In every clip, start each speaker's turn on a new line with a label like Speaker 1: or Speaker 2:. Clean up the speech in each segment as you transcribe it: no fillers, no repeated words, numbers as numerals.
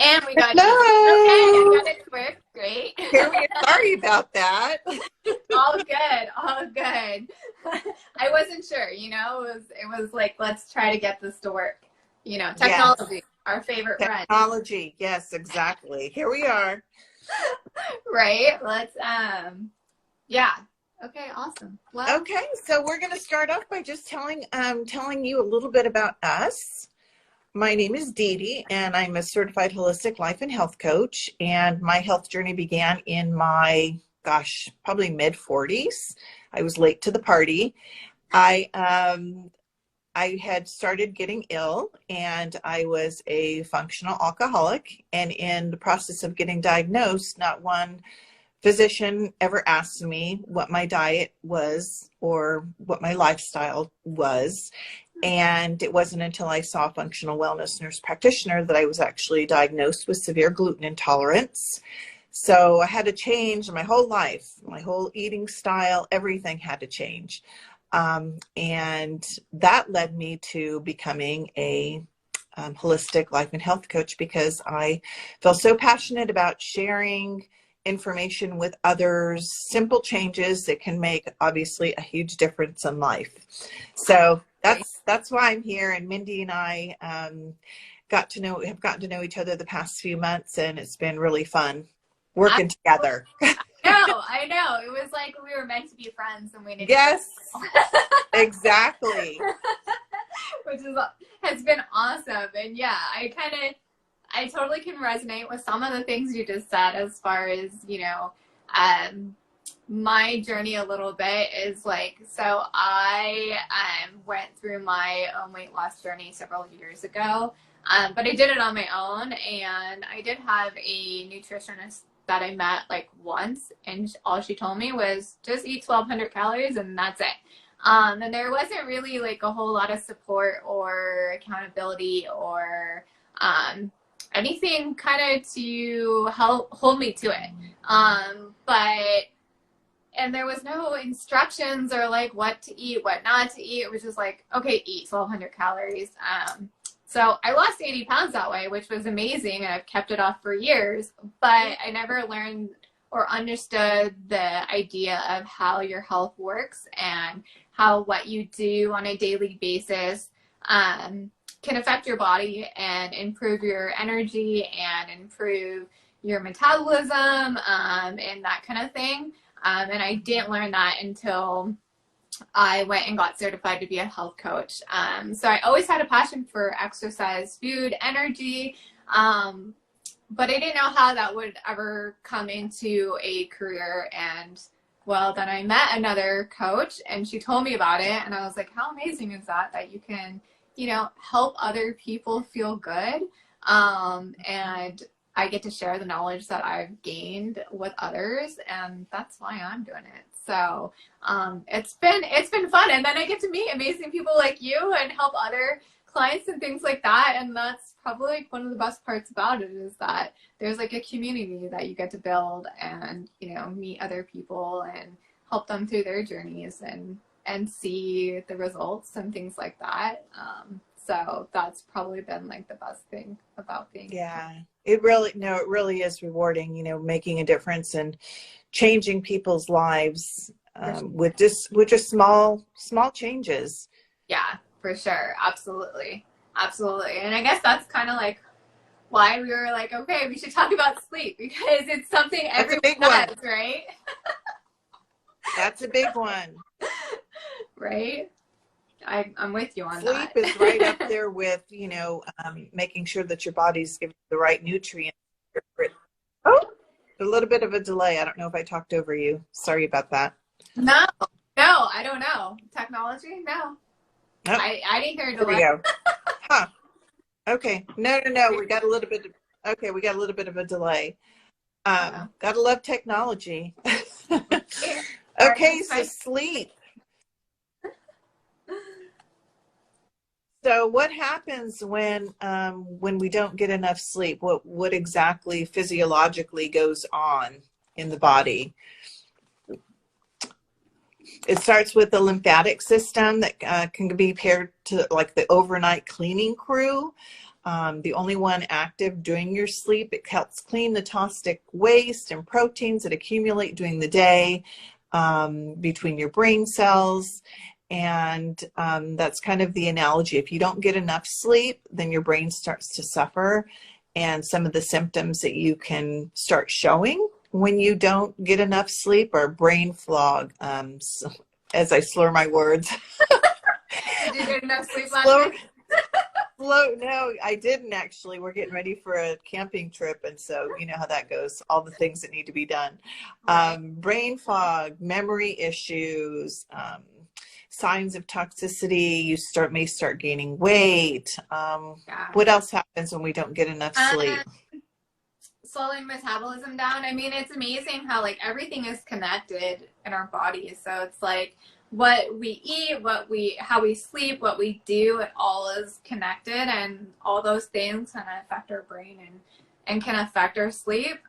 Speaker 1: And we got you. Okay,
Speaker 2: No.
Speaker 1: I got it to work. Great.
Speaker 2: Sorry about that.
Speaker 1: All good. All good. I wasn't sure, it was like, let's try to get this to work.
Speaker 2: Yes.
Speaker 1: Technology, our favorite friend.
Speaker 2: Technology. Yes, exactly. Here we are.
Speaker 1: Right? Let's, yeah. Okay, awesome. Well,
Speaker 2: Okay, so we're going to start off by just telling you a little bit about us. My name is Dee Dee, and I'm a certified holistic life and health coach. And my health journey began in my, probably mid 40s. I was late to the party. I had started getting ill, and I was a functional alcoholic. And in the process of getting diagnosed, not one physician ever asked me what my diet was or what my lifestyle was. And it wasn't until I saw a functional wellness nurse practitioner that I was actually diagnosed with severe gluten intolerance. So I had to change my whole life, my whole eating style, everything had to change. And that led me to becoming a holistic life and health coach, because I feel so passionate about sharing information with others, simple changes that can make obviously a huge difference in life. So that's why I'm here. And Mindy and I have gotten to know each other the past few months, and it's been really fun working together.
Speaker 1: I know. It was like we were meant to be friends, and we didn't.
Speaker 2: Yes, exactly.
Speaker 1: Which has been awesome. And yeah, I totally can resonate with some of the things you just said, as far as, my journey a little bit is like, so I went through my own weight loss journey several years ago, but I did it on my own, and I did have a nutritionist that I met like once, and all she told me was just eat 1,200 calories and that's it. And there wasn't really like a whole lot of support or accountability or anything kind of to help hold me to it. And there was no instructions or like what to eat, what not to eat. It was just like, okay, eat 1,200 calories. So I lost 80 pounds that way, which was amazing, and I've kept it off for years, but I never learned or understood the idea of how your health works and how what you do on a daily basis can affect your body and improve your energy and improve your metabolism and that kind of thing. And I didn't learn that until I went and got certified to be a health coach. So I always had a passion for exercise, food, energy, but I didn't know how that would ever come into a career. And well, then I met another coach, and she told me about it, and I was like, how amazing is that you can, help other people feel good. And I get to share the knowledge that I've gained with others, and that's why I'm doing it. So it's been fun, and then I get to meet amazing people like you and help other clients and things like that. And that's probably like one of the best parts about it, is that there's like a community that you get to build and meet other people and help them through their journeys and see the results and things like that. So that's probably been like the best thing about being.
Speaker 2: Yeah, it really is rewarding, making a difference and changing people's lives with just small changes.
Speaker 1: Yeah, for sure. Absolutely. Absolutely. And I guess that's kind of like why we were like, okay, we should talk about sleep, because it's something everyone does, right?
Speaker 2: That's a big one.
Speaker 1: Right? I'm with you on
Speaker 2: Sleep
Speaker 1: that.
Speaker 2: is right up there with, making sure that your body's giving the right nutrients. Oh, a little bit of a delay. I don't know if I talked over you. Sorry about that.
Speaker 1: No, I don't know. Technology? No.
Speaker 2: Nope.
Speaker 1: I didn't hear a delay.
Speaker 2: There we go. Huh. Okay. No. We got a little bit of a delay. Gotta love technology. Okay, so sleep. So what happens when we don't get enough sleep? What exactly physiologically goes on in the body? It starts with the lymphatic system that can be paired to like the overnight cleaning crew. The only one active during your sleep. It helps clean the toxic waste and proteins that accumulate during the day between your brain cells. And that's kind of the analogy. If you don't get enough sleep, then your brain starts to suffer. And some of the symptoms that you can start showing when you don't get enough sleep are brain fog. So, as I slur my words.
Speaker 1: Did you get enough sleep last night?
Speaker 2: No, I didn't actually. We're getting ready for a camping trip, and so you know how that goes. All the things that need to be done.
Speaker 1: Right.
Speaker 2: Brain fog, memory issues, signs of toxicity. You may start gaining weight.
Speaker 1: Yeah.
Speaker 2: What else happens when we don't get enough sleep?
Speaker 1: Slowing metabolism down. I mean, it's amazing how like everything is connected in our bodies. So it's like what we eat, how we sleep, what we do, it all is connected, and all those things kind of affect our brain and can affect our sleep.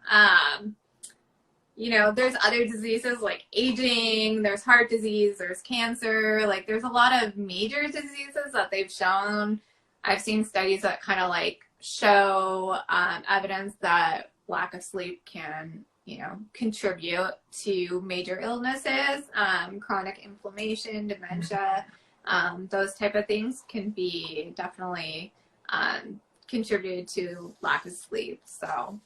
Speaker 1: You know, there's other diseases like aging, there's heart disease, there's cancer, like there's a lot of major diseases that they've shown. I've seen studies that kind of like show evidence that lack of sleep can, you know, contribute to major illnesses, chronic inflammation, dementia, those type of things can be definitely contributed to lack of sleep. So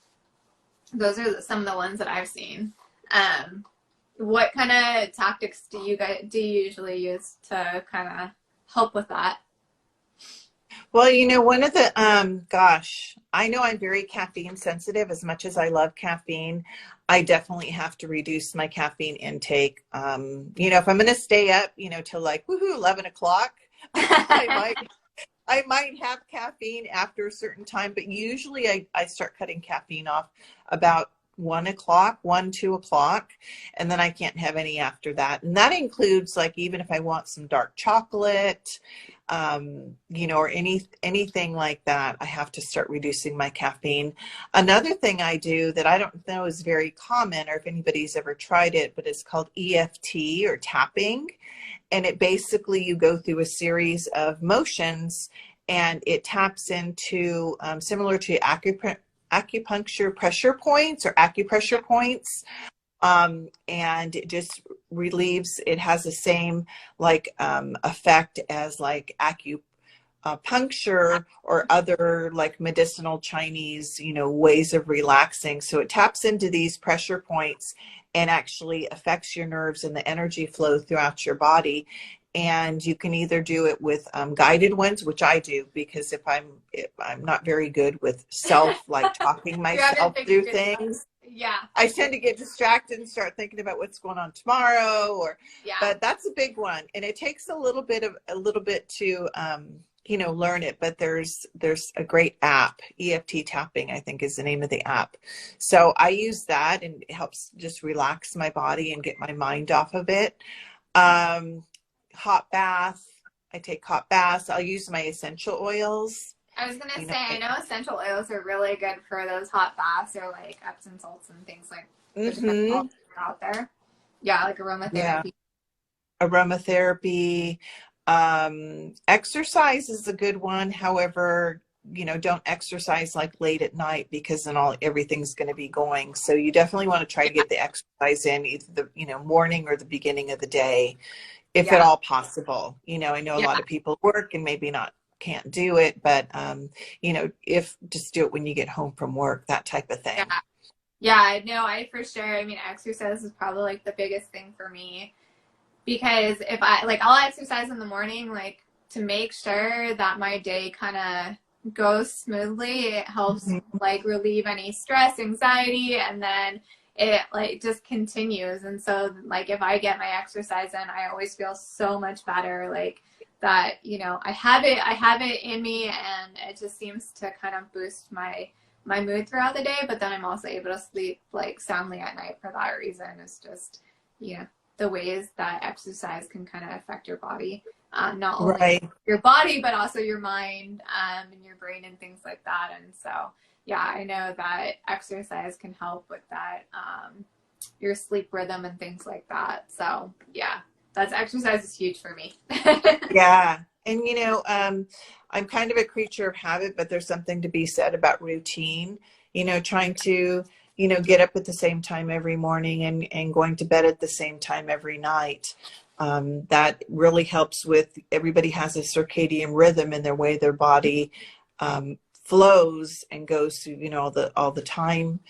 Speaker 1: those are some of the ones that I've seen. What kind of tactics do you usually use to kind of help with that?
Speaker 2: Well, you know, one of the, I know I'm very caffeine sensitive. As much as I love caffeine, I definitely have to reduce my caffeine intake. You know, if I'm going to stay up, you know, till like, 11 o'clock, I might have caffeine after a certain time, but usually I start cutting caffeine off about 1 o'clock, 2 o'clock, and then I can't have any after that. And that includes like, even if I want some dark chocolate, you know, or anything like that, I have to start reducing my caffeine. Another thing I do that I don't know is very common, or if anybody's ever tried it, but it's called EFT or tapping. And it basically, you go through a series of motions and it taps into, similar to acupuncture pressure points or acupressure points. And it just relieves, it has the same like effect as like acupuncture or other like medicinal Chinese, you know, ways of relaxing. So it taps into these pressure points and actually affects your nerves and the energy flow throughout your body. And you can either do it with guided ones, which I do, because if I'm not very good with like talking myself through things.
Speaker 1: Yeah.
Speaker 2: I tend to get distracted and start thinking about what's going on tomorrow, but that's a big one. And it takes a little bit to, you know, learn it, but there's a great app, EFT tapping, I think is the name of the app. So I use that and it helps just relax my body and get my mind off of it. Hot bath. I take hot baths. I'll use my essential oils.
Speaker 1: I was going to say, I know essential oils are really good for those hot baths or like Epsom salts and things like that out there. Yeah, like aromatherapy.
Speaker 2: Yeah. Aromatherapy. Exercise is a good one. However, you know, don't exercise like late at night because then everything's going to be going. So you definitely want to try to get the exercise in either the, you know, morning or the beginning of the day, if at all possible. You know, I know a lot of people work and maybe can't do it, but you know, just do it when you get home from work, that type of thing.
Speaker 1: Yeah, no, I for sure. I mean, exercise is probably like the biggest thing for me, because if I'll exercise in the morning, like to make sure that my day kind of goes smoothly. It helps like relieve any stress, anxiety, and then it like just continues. And so like if I get my exercise in, I always feel so much better, like that, you know, I have it in me, and it just seems to kind of boost my mood throughout the day. But then I'm also able to sleep like soundly at night for that reason. It's just, you know, the ways that exercise can kind of affect your body, not only your body, but also your mind, and your brain and things like that. And so, yeah, I know that exercise can help with that, your sleep rhythm and things like that. So yeah, exercise is huge for me.
Speaker 2: Yeah. And, I'm kind of a creature of habit, but there's something to be said about routine, trying to, get up at the same time every morning and going to bed at the same time every night. That really helps with, everybody has a circadian rhythm in their way their body flows and goes through, all the time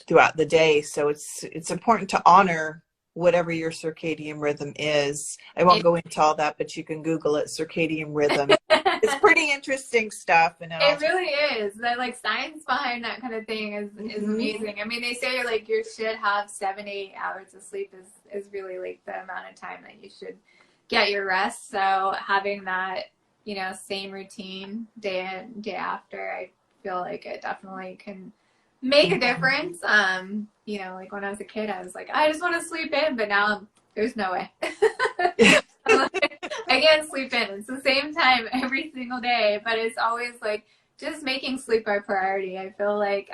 Speaker 2: throughout the day. So it's important to honor whatever your circadian rhythm is. I won't go into all that, but you can Google it, circadian rhythm. It's pretty interesting stuff. And
Speaker 1: it really is. The like science behind that kind of thing is amazing. I mean, they say like you should have 7 to 8 hours of sleep is really like the amount of time that you should get your rest. So having that, same routine day in, day after, I feel like it definitely can make a difference. Like when I was a kid, I was like, I just want to sleep in, but now there's no way. I can't sleep in. It's the same time every single day, but it's always like just making sleep our priority. I feel like,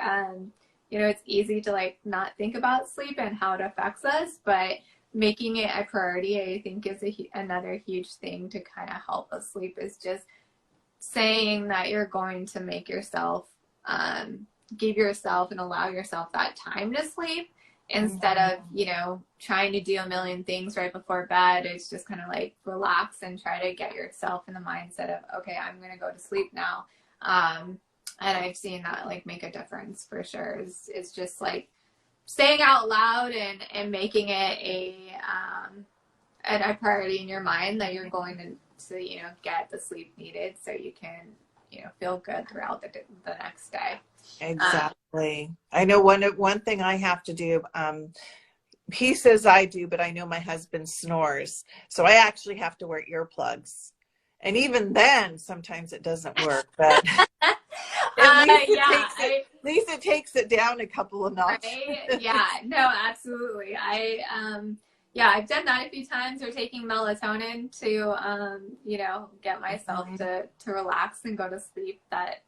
Speaker 1: it's easy to like not think about sleep and how it affects us, but making it a priority, I think, is another huge thing to kind of help us sleep, is just saying that you're going to make yourself, give yourself and allow yourself that time to sleep instead of, trying to do a million things right before bed. It's just kind of like relax and try to get yourself in the mindset of, okay, I'm going to go to sleep now. And I've seen that like make a difference for sure. It's just like saying out loud and making it a priority in your mind that you're going to get the sleep needed so you can, feel good throughout the next day.
Speaker 2: Exactly. I know one thing I have to do, he says I do, but I know my husband snores. So I actually have to wear earplugs. And even then, sometimes it doesn't work, but at least it takes it down a couple of notches.
Speaker 1: Right? Yeah, no, absolutely. I've done that a few times, or taking melatonin to, get myself to relax and go to sleep. That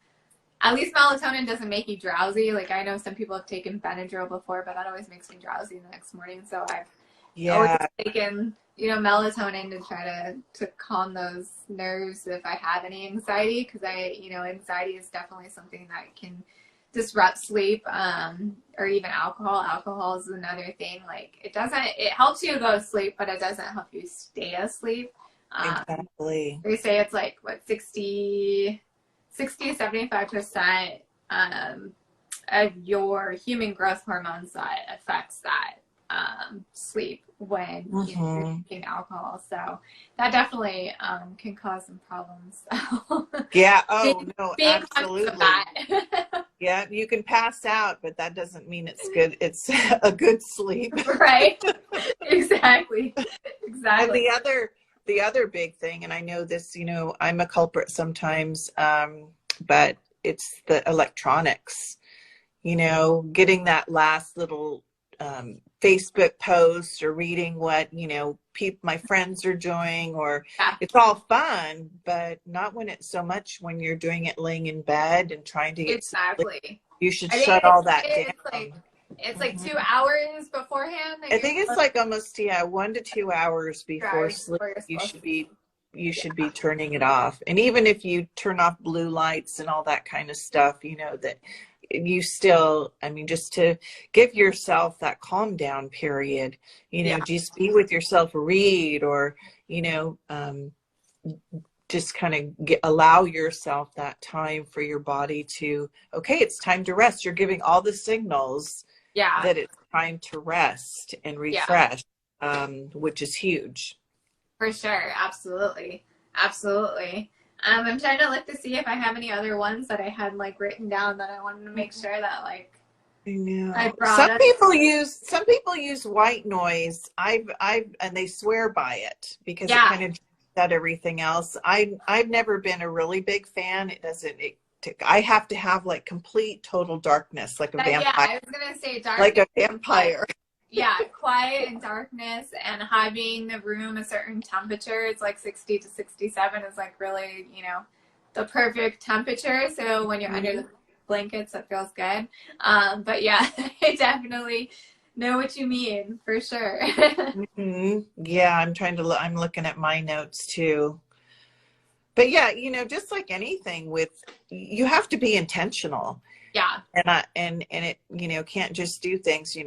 Speaker 1: at least melatonin doesn't make you drowsy. Like I know some people have taken Benadryl before, but that always makes me drowsy the next morning. So I've always taken, melatonin to try to calm those nerves if I have any anxiety, because anxiety is definitely something that can disrupt sleep, or even alcohol. Alcohol is another thing. Like it helps you go to sleep, but it doesn't help you stay asleep.
Speaker 2: Exactly.
Speaker 1: They say it's like 60 to 75% of your human growth hormones that affects that sleep when you're drinking alcohol. So that definitely can cause some problems.
Speaker 2: Yeah. Oh, no,
Speaker 1: being
Speaker 2: absolutely. Yeah, you can pass out, but that doesn't mean it's good. It's a good sleep.
Speaker 1: Right. Exactly.
Speaker 2: And the other big thing, and I know this, I'm a culprit sometimes, but it's the electronics, getting that last little Facebook post or reading what, my friends are doing, or it's all fun, but not when it's so much when you're doing it laying in bed and trying to get sleep. You should shut all that down.
Speaker 1: It's like 2 hours beforehand.
Speaker 2: I think it's like almost 1 to 2 hours before sleep. You should be turning it off. And even if you turn off blue lights and all that kind of stuff, that you still, just to give yourself that calm down period, just be with yourself, read, or, just kind of allow yourself that time for your body to, okay, it's time to rest. You're giving all the signals that it's time to rest and refresh, which is huge.
Speaker 1: For sure. Absolutely. Absolutely. I'm trying to look to see if I have any other ones that I had like written down that I wanted to make sure that like
Speaker 2: I know.
Speaker 1: I brought
Speaker 2: some people use white noise. And they swear by it because it kind of said everything else. I've never been a really big fan. I have to have like complete total darkness, like a vampire.
Speaker 1: Yeah, I was gonna say dark,
Speaker 2: like a vampire.
Speaker 1: Yeah, quiet and darkness, and having the room a certain temperature. It's like 60 to 67 is like really, the perfect temperature. So when you're under the blankets, it feels good. But yeah, I definitely know what you mean, for sure.
Speaker 2: Yeah, I'm looking at my notes too. But yeah, just like anything you have to be intentional.
Speaker 1: Yeah.
Speaker 2: And it, can't just do things,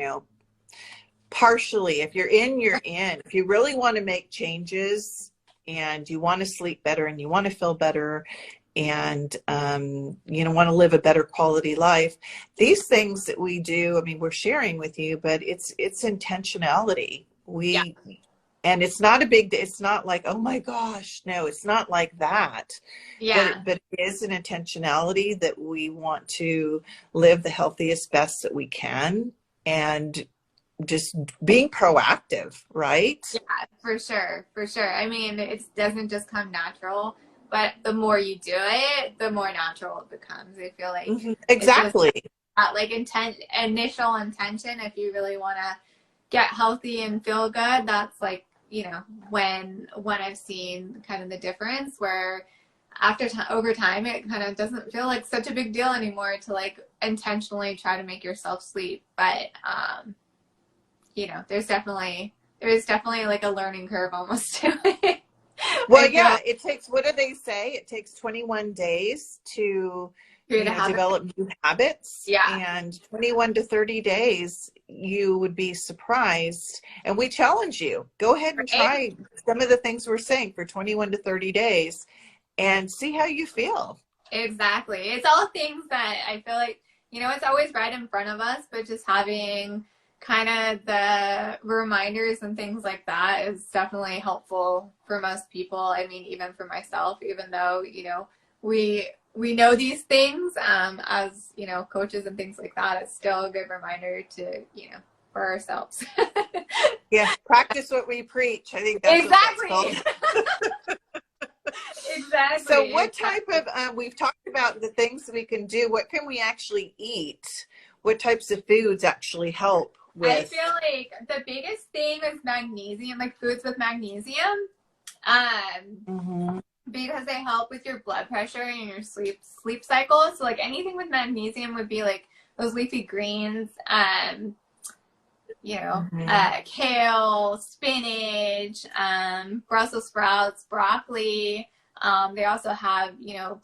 Speaker 2: partially. If you're in, you're in. If you really want to make changes and you want to sleep better and you want to feel better and want to live a better quality life, these things that we do, I mean, we're sharing with you, but it's intentionality.
Speaker 1: Yeah.
Speaker 2: And it's not it's not like, oh my gosh, no, it's not like that.
Speaker 1: Yeah.
Speaker 2: But it is an intentionality that we want to live the healthiest, best that we can, and just being proactive, right?
Speaker 1: Yeah, for sure. For sure. I mean, it doesn't just come natural, but the more you do it, the more natural it becomes. I feel like
Speaker 2: Exactly.
Speaker 1: it's just that, like, initial intention. If you really want to get healthy and feel good, that's like, when I've seen kind of the difference, where over time, it kind of doesn't feel like such a big deal anymore to like intentionally try to make yourself sleep. But, there's definitely like a learning curve almost to it.
Speaker 2: Well, yeah, it takes, what do they say? It takes 21 days to develop new habits.
Speaker 1: Yeah.
Speaker 2: And 21 to 30 days, you would be surprised. And we challenge you. Go ahead and try some of the things we're saying for 21 to 30 days and see how you feel.
Speaker 1: Exactly. It's all things that I feel like, it's always right in front of us, but just having kind of the reminders and things like that is definitely helpful for most people. I mean, even for myself, even though, we know these things, as, coaches and things like that, it's still a good reminder to, for ourselves.
Speaker 2: Yeah. Practice what we preach. I think that's
Speaker 1: exactly.
Speaker 2: what that's called.
Speaker 1: Exactly.
Speaker 2: So what type of, we've talked about the things that we can do. What can we actually eat? What types of foods actually help with?
Speaker 1: I feel like the biggest thing is magnesium, like foods with magnesium, because they help with your blood pressure and your sleep cycle. So like anything with magnesium would be like those leafy greens, kale, spinach, Brussels sprouts, broccoli. They also have,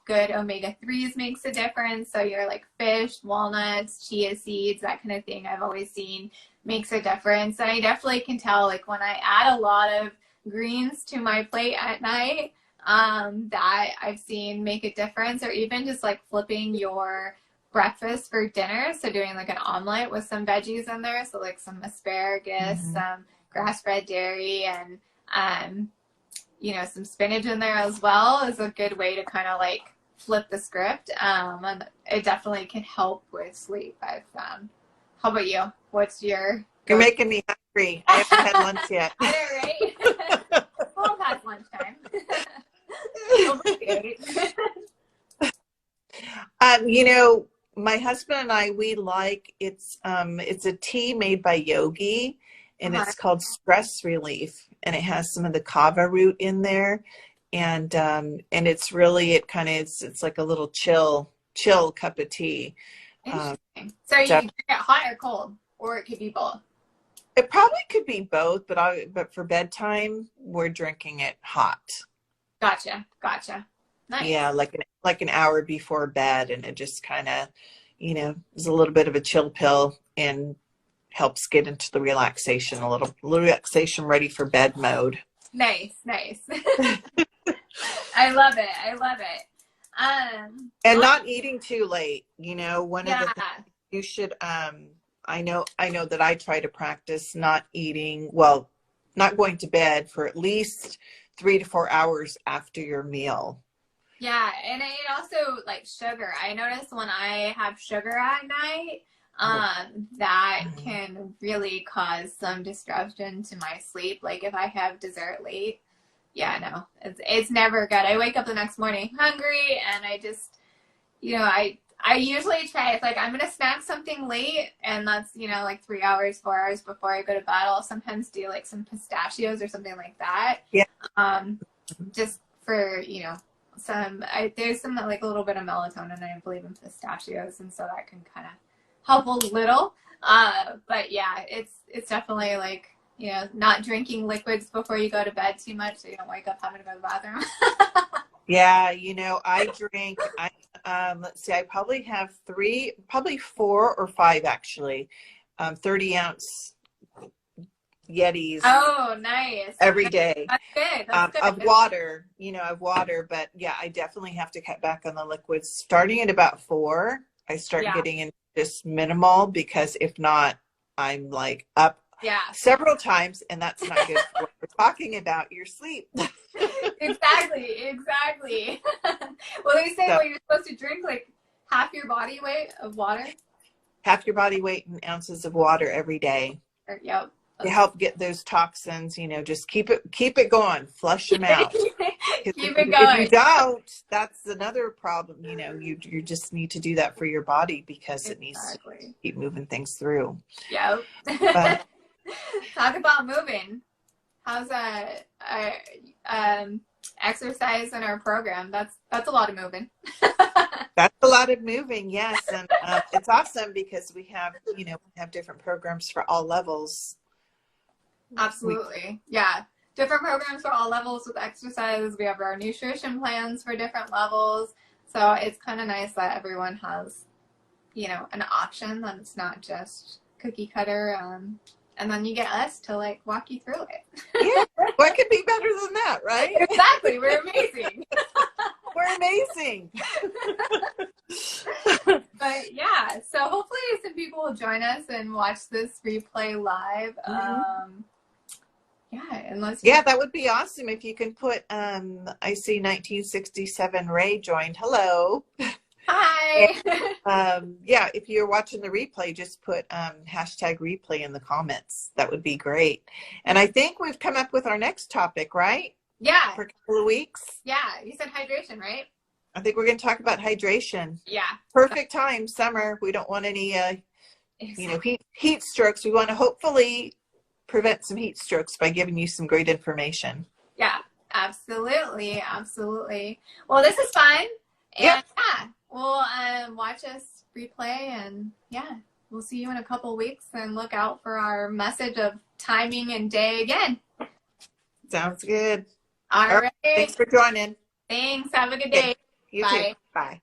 Speaker 1: good omega-3s makes a difference. So your like fish, walnuts, chia seeds, that kind of thing, I've always seen makes a difference. And I definitely can tell, like, when I add a lot of greens to my plate at night, that I've seen make a difference. Or even just like flipping your breakfast for dinner. So doing like an omelet with some veggies in there. So like some asparagus, some grass-fed dairy, and, some spinach in there as well is a good way to kind of like flip the script. And it definitely can help with sleep, I've found. How about you? What's your...
Speaker 2: You're making me hungry. I haven't had lunch yet.
Speaker 1: I know, right? Well, past lunchtime.
Speaker 2: My husband and I, we like, it's a tea made by Yogi, and it's called Stress Relief, and it has some of the kava root in there, and it's really, it's like a little chill cup of tea.
Speaker 1: Interesting. So you drink it hot or cold, or it could be both?
Speaker 2: It probably could be both, but for bedtime, we're drinking it hot.
Speaker 1: Gotcha. Nice.
Speaker 2: Yeah, like an hour before bed, and it just kind of, is a little bit of a chill pill and helps get into the relaxation, a little relaxation ready for bed mode.
Speaker 1: Nice. I love it.
Speaker 2: And not eating too late, one of the things you should, I know that I try to practice not going to bed for at least 3 to 4 hours after your meal.
Speaker 1: Yeah, and it also, like, sugar. I notice when I have sugar at night, that can really cause some disruption to my sleep. Like, if I have dessert late, it's never good. I wake up the next morning hungry, and I just, I usually try, it's like, I'm going to snack something late, and that's, like 3 hours, 4 hours before I go to bed. I'll sometimes do, like, some pistachios or something like that.
Speaker 2: Yeah.
Speaker 1: Just for, there's some, like, a little bit of melatonin, I believe, in pistachios, and so that can kind of help a little. But yeah, it's definitely like, not drinking liquids before you go to bed too much, so you don't wake up having to go to the bathroom.
Speaker 2: Yeah, I drink, let's see, I probably have probably 4 or 5 actually, 30-ounce Yetis
Speaker 1: Oh, nice.
Speaker 2: every day,
Speaker 1: That's good. That's
Speaker 2: of
Speaker 1: good.
Speaker 2: water, but yeah, I definitely have to cut back on the liquids. Starting at about 4, I start
Speaker 1: Yeah.
Speaker 2: getting in just minimal, because if not, I'm like up
Speaker 1: Yeah.
Speaker 2: several times, and that's not good for what we're talking about, your sleep.
Speaker 1: Exactly. Well, they say,
Speaker 2: So
Speaker 1: well, you're supposed to drink like half your body weight of water.
Speaker 2: half your body weight in ounces of water every day
Speaker 1: Yep.
Speaker 2: to help get those toxins, just keep it going, flush them out. Because
Speaker 1: Keep it
Speaker 2: if you
Speaker 1: going.
Speaker 2: don't, that's another problem. You just need to do that for your body, because it needs to
Speaker 1: Exactly.
Speaker 2: keep moving things through.
Speaker 1: Yep.
Speaker 2: But
Speaker 1: Talk about moving. How's exercise in our program? That's a lot of moving.
Speaker 2: that's a lot of moving, yes, and it's awesome because we have different programs for all levels.
Speaker 1: Absolutely. Yeah. Different programs for all levels with exercise. We have our nutrition plans for different levels. So it's kind of nice that everyone has, an option, that it's not just cookie cutter. And then you get us to like walk you through it.
Speaker 2: Yeah. What could be better than that, right?
Speaker 1: Exactly. We're amazing.
Speaker 2: We're amazing.
Speaker 1: But yeah, so hopefully some people will join us and watch this replay live.
Speaker 2: Yeah, that would be awesome if you can put I see 1967 Ray joined. Hello.
Speaker 1: Hi.
Speaker 2: And, yeah, if you're watching the replay, just put hashtag replay in the comments. That would be great. And I think we've come up with our next topic, right?
Speaker 1: Yeah.
Speaker 2: For a couple of weeks.
Speaker 1: Yeah, you said hydration, right?
Speaker 2: I think we're going to talk about hydration.
Speaker 1: Yeah.
Speaker 2: Perfect time, summer. We don't want any heat strokes. We want to hopefully prevent some heat strokes by giving you some great information.
Speaker 1: Yeah, absolutely. Absolutely. Well, this is fun. And
Speaker 2: yeah,
Speaker 1: we'll watch us replay, and yeah, we'll see you in a couple weeks, and look out for our message of timing and day again.
Speaker 2: Sounds good.
Speaker 1: All right.
Speaker 2: Thanks for joining.
Speaker 1: Thanks. Have a good day.
Speaker 2: You
Speaker 1: Bye.
Speaker 2: too. Bye.